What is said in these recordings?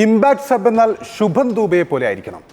Impact sub എന്നാൽ ശുഭൻ ദൂബയെ പോലെ ആയിരിക്കണം.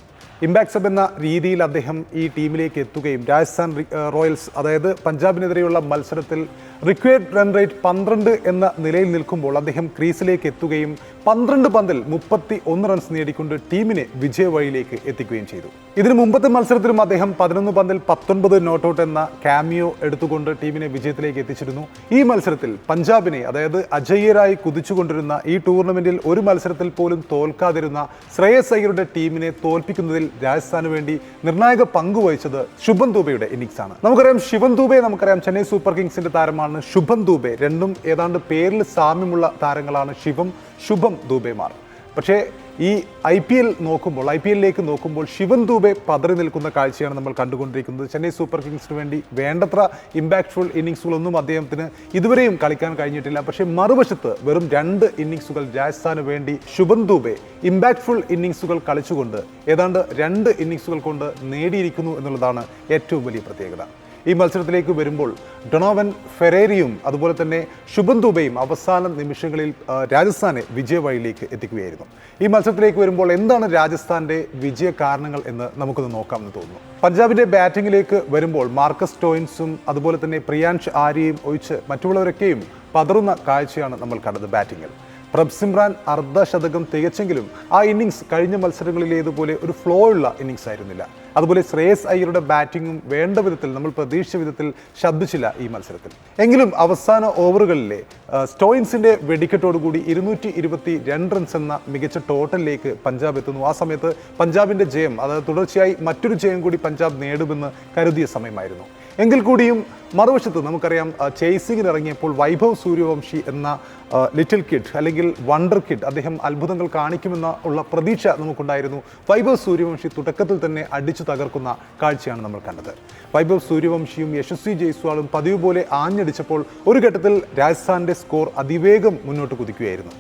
ഇമ്പാക്ട് സബ് എന്ന രീതിയിൽ അദ്ദേഹം ഈ ടീമിലേക്ക് എത്തുകയും രാജസ്ഥാൻ റോയൽസ് അതായത് പഞ്ചാബിനെതിരെയുള്ള മത്സരത്തിൽ റിക്വയർഡ് റൺ റേറ്റ് 12 എന്ന നിലയിൽ നിൽക്കുമ്പോൾ അദ്ദേഹം ക്രീസിലേക്ക് എത്തുകയും 12 പന്തിൽ 31 റൺസ് നേടിക്കൊണ്ട് ടീമിനെ വിജയ വഴിയിലേക്ക് എത്തിക്കുകയും ചെയ്തു. ഇതിന് മുമ്പത്തെ മത്സരത്തിലും അദ്ദേഹം 11 പന്തിൽ 19 നോട്ട് ഔട്ട് എന്ന ക്യാമിയോ എടുത്തുകൊണ്ട് ടീമിനെ വിജയത്തിലേക്ക് എത്തിച്ചിരുന്നു. ഈ മത്സരത്തിൽ പഞ്ചാബിനെ അതായത് അജയ്യരായി കുതിച്ചുകൊണ്ടിരുന്ന ഈ ടൂർണമെന്റിൽ ഒരു മത്സരത്തിൽ പോലും തോൽക്കാതിരുന്ന ശ്രേയസ് അയ്യരുടെ ടീമിനെ തോൽപ്പിക്കുന്നതിൽ രാജസ്ഥാന് വേണ്ടി നിർണായക പങ്കുവഹിച്ചത് ശുഭൻ ദൂബയുടെ ഇന്നിംഗ്സ് ആണ്. നമുക്കറിയാം ശിവൻ ദൂബെ, നമുക്കറിയാം ചെന്നൈ സൂപ്പർ കിങ്സിന്റെ താരമാണ്. ശുഭൻ ദൂബെ രണ്ടും ഏതാണ്ട് പേരിൽ സാമ്യമുള്ള താരങ്ങളാണ് ശുഭം ദൂബെമാർ. പക്ഷേ ഈ ഐ പി എല്ലിലേക്ക് നോക്കുമ്പോൾ ശിവൻ ദൂബെ പതറി നിൽക്കുന്ന കാഴ്ചയാണ് നമ്മൾ കണ്ടുകൊണ്ടിരിക്കുന്നത്. ചെന്നൈ സൂപ്പർ കിങ്സിന് വേണ്ടി വേണ്ടത്ര ഇമ്പാക്ട്ഫുൾ ഇന്നിംഗ്സുകളൊന്നും അദ്ദേഹത്തിന് ഇതുവരെയും കളിക്കാൻ കഴിഞ്ഞിട്ടില്ല. പക്ഷേ മറുവശത്ത് വെറും 2 ഇന്നിംഗ്സുകൾ രാജസ്ഥാന് വേണ്ടി ശുഭൻ ദൂബെ ഇമ്പാക്ട്ഫുൾ ഇന്നിംഗ്സുകൾ കളിച്ചുകൊണ്ട് ഏതാണ്ട് 2 ഇന്നിംഗ്സുകൾ കൊണ്ട് നേടിയിരിക്കുന്നു എന്നുള്ളതാണ് ഏറ്റവും വലിയ പ്രത്യേകത. ഈ മത്സരത്തിലേക്ക് വരുമ്പോൾ ഡൊണോവൻ ഫെരേരിയും അതുപോലെ തന്നെ ശുഭൻ ദൂബെയും അവസാന നിമിഷങ്ങളിൽ രാജസ്ഥാനെ വിജയ വഴിയിലേക്ക് എത്തിക്കുകയായിരുന്നു. ഈ മത്സരത്തിലേക്ക് വരുമ്പോൾ എന്താണ് രാജസ്ഥാന്റെ വിജയ കാരണങ്ങൾ എന്ന് നമുക്കൊന്ന് നോക്കാമെന്ന് തോന്നുന്നു. പഞ്ചാബിന്റെ ബാറ്റിംഗിലേക്ക് വരുമ്പോൾ മാർക്കസ് സ്റ്റോയിൻസും അതുപോലെ തന്നെ പ്രിയാൻഷ് ആര്യയും ഒഴിച്ച് മറ്റുള്ളവരൊക്കെയും പതറുന്ന കാഴ്ചയാണ് നമ്മൾ കണ്ടത്. ബാറ്റിംഗിൽ പ്രഭ്സിമ്രാൻ അർദ്ധശതകം തികച്ചെങ്കിലും ആ ഇന്നിങ്സ് കഴിഞ്ഞ മത്സരങ്ങളിലേതുപോലെ ഒരു ഫ്ലോ ഉള്ള ഇന്നിങ്സ് ആയിരുന്നില്ല. അതുപോലെ ശ്രേയസ് അയ്യരുടെ ബാറ്റിങ്ങും വേണ്ട വിധത്തിൽ നമ്മൾ പ്രതീക്ഷിച്ച വിധത്തിൽ ശബ്ദിച്ചില്ല ഈ മത്സരത്തിൽ. എങ്കിലും അവസാന ഓവറുകളിലെ സ്റ്റോയിൻസിന്റെ വെടിക്കെട്ടോടുകൂടി 222 റൺസ് എന്ന മികച്ച ടോട്ടലിലേക്ക് പഞ്ചാബ് എത്തുന്നു. ആ സമയത്ത് പഞ്ചാബിന്റെ ജയം, അതായത് തുടർച്ചയായി മറ്റൊരു ജയം കൂടി പഞ്ചാബ് നേടുമെന്ന് കരുതിയ സമയമായിരുന്നു. എങ്കിൽ കൂടിയും മറുവശത്ത് നമുക്കറിയാം ചേസിങ്ങിന് ഇറങ്ങിയപ്പോൾ വൈഭവ് സൂര്യവംശി എന്ന ലിറ്റിൽ കിഡ് അല്ലെങ്കിൽ വണ്ടർ കിഡ് അദ്ദേഹം അത്ഭുതങ്ങൾ കാണിക്കുമെന്ന ഉള്ള പ്രതീക്ഷ നമുക്കുണ്ടായിരുന്നു. വൈഭവ് സൂര്യവംശി തുടക്കത്തിൽ തന്നെ അടിച്ചു തകർക്കുന്ന കാഴ്ചയാണ് നമ്മൾ കണ്ടത്. വൈഭവ് സൂര്യവംശിയും യശസ്വി ജയ്സ്വാളും പതിവ് പോലെ ആഞ്ഞടിച്ചപ്പോൾ ഒരു ഘട്ടത്തിൽ രാജസ്ഥാന്റെ സ്കോർ അതിവേഗം മുന്നോട്ട് കുതിക്കുകയായിരുന്നു.